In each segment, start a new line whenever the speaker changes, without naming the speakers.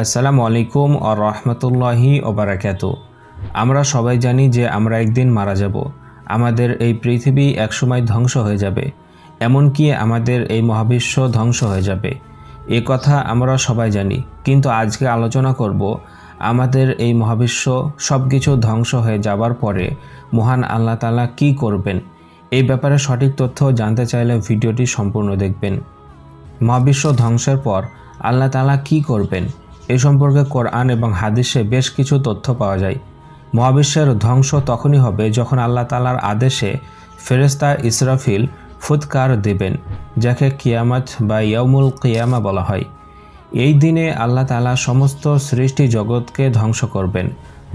আসসালামু আলাইকুম ওয়া রাহমাতুল্লাহি ওয়া বারাকাতুহু। আমরা সবাই জানি যে আমরা একদিন মারা যাব। আমাদের এই পৃথিবী একসময় ধ্বংস হয়ে যাবে, এমনকি আমাদের এই মহাবিশ্ব ধ্বংস হয়ে যাবে। এ কথা আমরা সবাই জানি, কিন্তু আজকে আলোচনা করব আমাদের এই মহাবিশ্ব সব কিছু ধ্বংস হয়ে যাবার পরে মহান আল্লাহ তাআলা কী করবেন। এই ব্যাপারে সঠিক তথ্য জানতে চাইলে ভিডিওটি সম্পূর্ণ দেখবেন। মহাবিশ্ব ধ্বংসের পর আল্লাহ তাআলা কী করবেন এ সম্পর্কে কোরআন এবং হাদিসে বেশ কিছু তথ্য পাওয়া যায়। মহাবিশ্বের ধ্বংস তখনই হবে যখন আল্লাহ তাআলার আদেশে ফেরেশতা ইসরাফিল ফুৎকার দেবেন, যাকে কিয়ামত বা ইয়াউমুল কিয়ামা বলা হয়। এই দিনে আল্লাহ তাআলা সমস্ত সৃষ্টি জগৎকে ধ্বংস করবেন।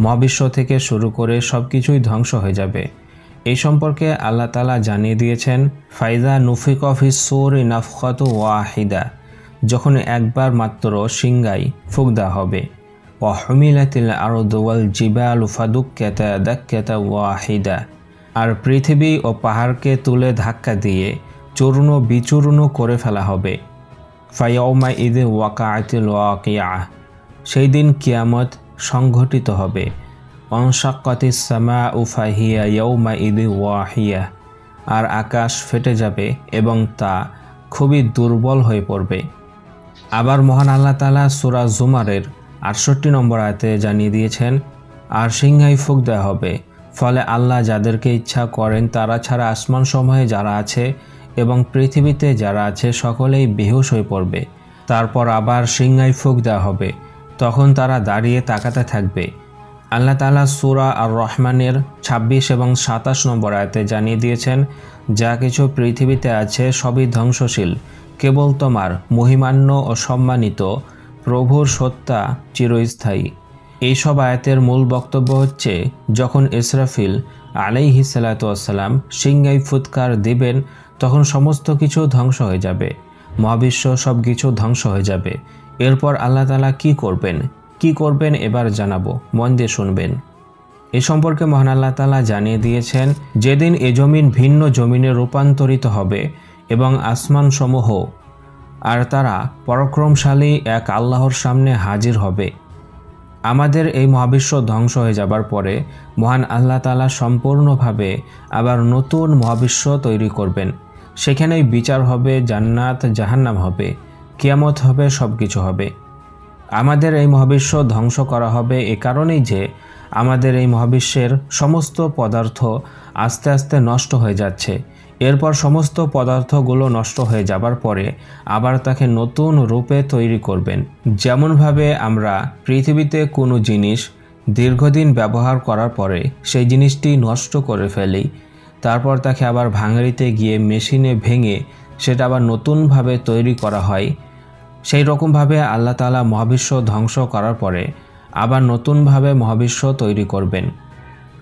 মহাবিশ্ব থেকে শুরু করে সব কিছুই ধ্বংস হয়ে যাবে। এই সম্পর্কে আল্লাহ তাআলা জানিয়ে দিয়েছেন, ফাইজা নুফিকা ফিস সূরি নাফখাতু ওয়াহিদা, যখন একবার মাত্র সিংগায় ফুঁক দেওয়া হবে। ওয়া হুমিলাতিল আরদু ওয়াল জিবালু ফাদুক্কাতা দাক্কাতা ওয়াহিদা, আর পৃথিবী ও পাহাড়কে তুলে ধাক্কা দিয়ে চূর্ণ বিচূর্ণ করে ফেলা হবে। ফায়াউমা ইযি ওয়াকাআতিল ওয়াকিয়া, সেই দিন কিয়ামত সংঘটিত হবে। ওয়ানশাক্কাতিস সামাউ ফাহিয়া ইয়াউমা ইযি ওয়াহিয়া, আর আকাশ ফেটে যাবে এবং তা খুবই দুর্বল হয়ে পড়বে। আবার মহান আল্লাহ তাআলা সূরা জুমারের ৬৮ নম্বর আয়াতে জানিয়ে দিয়েছেন, আর সিংহায় ফুঁক দেওয়া হবে, ফলে আল্লাহ যাদেরকে ইচ্ছা করেন তারা ছাড়া আসমান সমূহে যারা আছে এবং পৃথিবীতে যারা আছে সকলেই বেহুশ হয়ে পড়বে। তারপর আবার সিংহায় ফুঁক দেওয়া হবে, তখন তারা দাঁড়িয়ে তাকাতে থাকবে। আল্লাহ তাআলা সূরা আর রহমানের ২৬ এবং ২৭ নম্বর আয়াতে জানিয়ে দিয়েছেন, যা কিছু পৃথিবীতে আছে সবই ধ্বংসশীল, কেবল তোমার মহিমান্য ও সম্মানিত প্রভুর সত্তা চিরস্থায়ী। এইসব আয়াতের মূল বক্তব্য হচ্ছে, যখন ইসরাফিল আলাইহিস সালাতু ওয়াস সালাম সিংহায় ফুৎকার দিবেন, তখন সমস্ত কিছু ধ্বংস হয়ে যাবে। মহাবিশ্ব সব কিছু ধ্বংস হয়ে যাবে। এরপর আল্লাহ তাআলা কি করবেন এবার জানাবো, মন দিয়ে শুনবেন। এ সম্পর্কে মহান আল্লাহ তাআলা জানিয়ে দিয়েছেন, যেদিন এ জমিন ভিন্ন জমিনে রূপান্তরিত হবে এবং আসমান সমূহ আর তারা পরাক্রমশালী এক আল্লাহর সামনে হাজির হবে। আমাদের এই মহাবিশ্ব ধ্বংস হয়ে যাবার পরে মহান আল্লাহ তাআলা সম্পূর্ণভাবে আবার নতুন মহাবিশ্ব তৈরি করবেন। সেখানেই বিচার হবে, জান্নাত জাহান্নাম হবে, কিয়ামত হবে, সব কিছু হবে। আমাদের এই মহাবিশ্ব ধ্বংস করা হবে এ কারণেই যে আমাদের এই মহাবিশ্বের সমস্ত পদার্থ আস্তে আস্তে নষ্ট হয়ে যাচ্ছে। এরপর সমস্ত পদার্থগুলো নষ্ট হয়ে যাবার পরে আবার তাকে নতুন রূপে তৈরি করবেন। যেমনভাবে আমরা পৃথিবীতে কোনো জিনিস দীর্ঘদিন ব্যবহার করার পরে সেই জিনিসটি নষ্ট করে ফেলি, তারপর তাকে আবার ভাঙাড়িতে গিয়ে মেশিনে ভেঙে সেটা আবার নতুনভাবে তৈরি করা হয়, সেই রকমভাবে আল্লাহ তাআলা মহাবিশ্ব ধ্বংস করার পরে আবার নতুনভাবে মহাবিশ্ব তৈরি করবেন।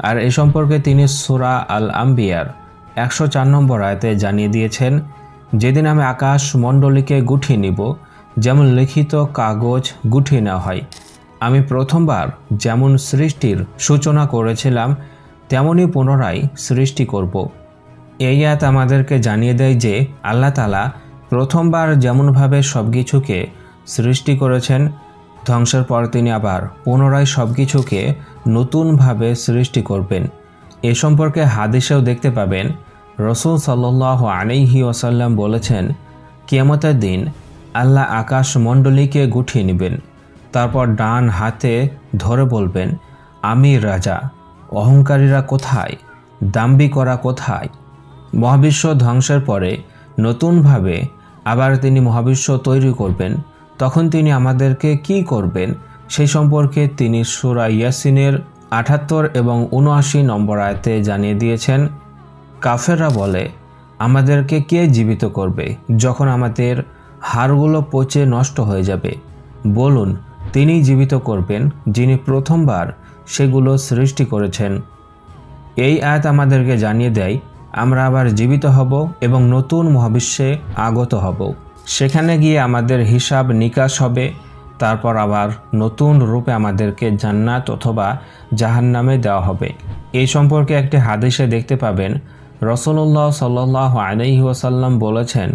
আর এ সম্পর্কে তিনি সূরা আল আম্বিয়ার ১০৪ নম্বর আয়াতে জানিয়ে দিয়েছেন, যেদিন আমি আকাশ মণ্ডলীকে গুটিয়ে নিব, যেমন লিখিত কাগজ গুটিয়ে নেওয়া হয়। আমি প্রথমবার যেমন সৃষ্টির সূচনা করেছিলাম তেমনই পুনরায় সৃষ্টি করব। এই আয়াত আমাদেরকে জানিয়ে দেয় যে আল্লাহ তাআলা প্রথমবার যেমনভাবে সব কিছুকে সৃষ্টি করেছেন, ধ্বংসের পর তিনি আবার পুনরায় সব কিছুকে নতুনভাবে সৃষ্টি করবেন। এ সম্পর্কে হাদিসেও দেখতে পাবেন, রাসূল সাল্লাল্লাহু আলাইহি ওয়াসাল্লাম বলেছেন, কিয়ামতের দিন আল্লাহ আকাশ মণ্ডলীকে গুটিয়ে নেবেন, তারপর ডান হাতে ধরে বলবেন, আমি রাজা, অহংকারীরা কোথায়, দাম্ভিকরা কোথায়। মহাবিশ্ব ধ্বংসের পরে নতুনভাবে আবার তিনি মহাবিশ্ব তৈরি করবেন। তখন তিনি আমাদেরকে কি করবেন সেই সম্পর্কে তিনি সূরা ইয়াসিনের ৭৮ এবং ৭৯ নম্বর আয়াতে জানিয়ে দিয়েছেন, কাফেররা বলে, আমাদেরকে কে জীবিত করবে যখন আমাদের হাড়গুলো পচে নষ্ট হয়ে যাবে? বলুন, তিনি জীবিত করবেন যিনি প্রথমবার সেগুলো সৃষ্টি করেছেন। এই আয়াত আমাদেরকে জানিয়ে দেয় আমরা আবার জীবিত হব এবং নতুন মহাবিশ্বে আগত হব। সেখানে গিয়ে আমাদের হিসাব নিকাশ হবে, তারপর আবার নতুন রূপে আমাদেরকে জান্নাত অথবা জাহান্নামে দেওয়া হবে। এই সম্পর্কে একটি হাদিসে দেখতে পাবেন, রাসূলুল্লাহ সাল্লাল্লাহু আলাইহি ওয়াসাল্লাম বলেছেন,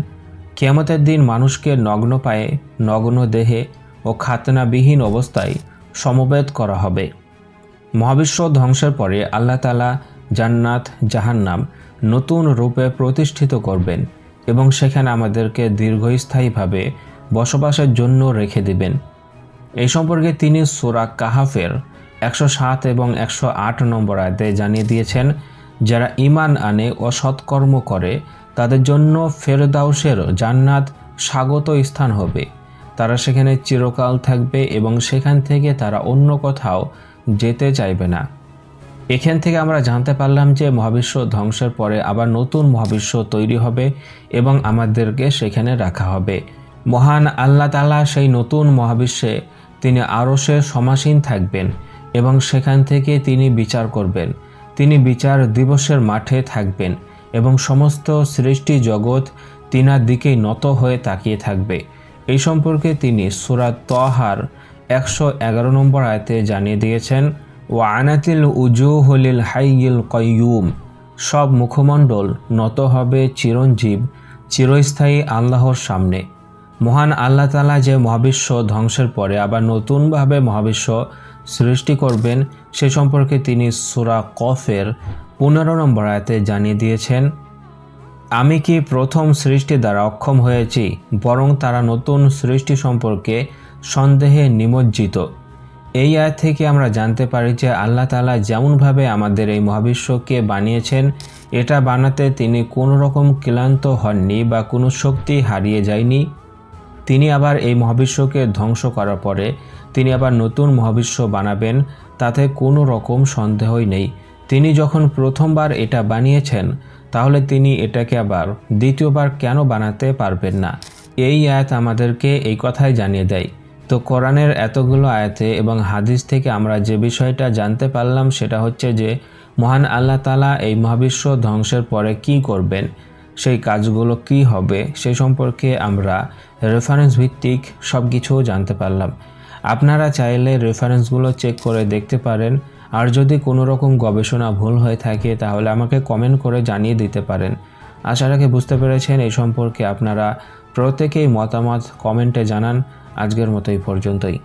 কিয়ামতের দিন মানুষকে নগ্ন পায়ে, নগ্ন দেহে ও ও খাতনাবিহীন অবস্থায় সমবেত করা হবে। মহাবিশ্ব ধ্বংসের পরে আল্লাহ তাআলা জান্নাত জাহান্নাম নতুন রূপে প্রতিষ্ঠিত করবেন এবং সেখানে আমাদেরকে দীর্ঘস্থায়ীভাবে বসবাসের জন্য রেখে দিবেন। এই সম্পর্কে তিনি সূরা কাহাফের 107 এবং 108 নম্বর আয়াতে জানিয়ে দিয়েছেন, যারা ঈমান আনে ও সৎকর্ম করে তাদের জন্য ফেরদাউসের জান্নাত স্বাগত স্থান হবে। তারা সেখানে চিরকাল থাকবে এবং সেখান থেকে তারা অন্য কোথাও যেতে চাইবে না। এখান থেকে আমরা জানতে পারলাম যে মহাবিশ্ব ধ্বংসের পরে আবার নতুন মহাবিশ্ব তৈরি হবে এবং আমাদেরকে সেখানে রাখা হবে। মহান আল্লাহ তাআলা সেই নতুন মহাবিশ্বে তিনি আরশে সমাসীন থাকবেন এবং সেখান থেকে তিনি বিচার করবেন। তিনি বিচার দিবসের মাঠে থাকবেন এবং সমস্ত সৃষ্টি জগৎ তিনার দিকেই নত হয়ে তাকিয়ে থাকবে। এই সম্পর্কে তিনি সূরা তাহার 111 নম্বর আয়াতে জানিয়ে দিয়েছেন, ওয়ানাতিল উজুহু লিল হাইয়িল কাইয়ুম, সব মুখমণ্ডল নত হবে চিরঞ্জীব চিরস্থায়ী আল্লাহর সামনে। মহান আল্লাহ তাআলা যে মহাবিশ্ব ধ্বংসের পরে আবার নতুনভাবে মহাবিশ্ব সৃষ্টি করবেন সে সম্পর্কে তিনি সূরা কফের 15 নম্বর আয়াতে জানিয়ে দিয়েছেন, আমি কি প্রথম সৃষ্টি দ্বারা অক্ষম হয়েছি, বরং তারা নতুন সৃষ্টি সম্পর্কে সন্দেহে নিমজ্জিত। এই আয়াত থেকে আমরা জানতে পারি যে আল্লাহ তাআলা যেমনভাবে আমাদের এই মহাবিশ্বকে বানিয়েছেন, এটা বানাতে তিনি কোনো রকম ক্লান্ত হননি বা কোনো শক্তি হারিয়ে যায়নি। তিনি আবার এই মহাবিশ্বকে ধ্বংস করার পরে তিনি আবার নতুন মহাবিশ্ব বানাবেন, তাতে কোনো রকম সন্দেহই নেই। তিনি যখন প্রথমবার এটা বানিয়েছেন তাহলে তিনি এটাকে আবার দ্বিতীয়বার কেন বানাতে পারবেন না? এই আয়াত আমাদেরকে এই কথাই জানিয়ে দেয়। তো কোরআনের এতগুলো আয়াতে এবং হাদিস থেকে আমরা যে বিষয়টা জানতে পারলাম সেটা হচ্ছে যে মহান আল্লাহ তাআলা এই মহাবিশ্ব ধ্বংসের পরে কি করবেন, সেই কাজগুলো কি হবে সে সম্পর্কে আমরা রেফারেন্স ভিত্তিক সব কিছু জানতে পারলাম। আপনারা চাইলে রেফারেন্সগুলো চেক করে দেখতে পারেন, আর যদি কোনো রকম গবেষণা ভুল হয়ে থাকে তাহলে আমাকে কমেন্ট করে জানিয়ে দিতে পারেন। আশা রাখি বুঝতে পেরেছেন। এই সম্পর্কে আপনারা প্রত্যেকেই মতামত কমেন্টে জানান। আজকের মতো এই পর্যন্তই।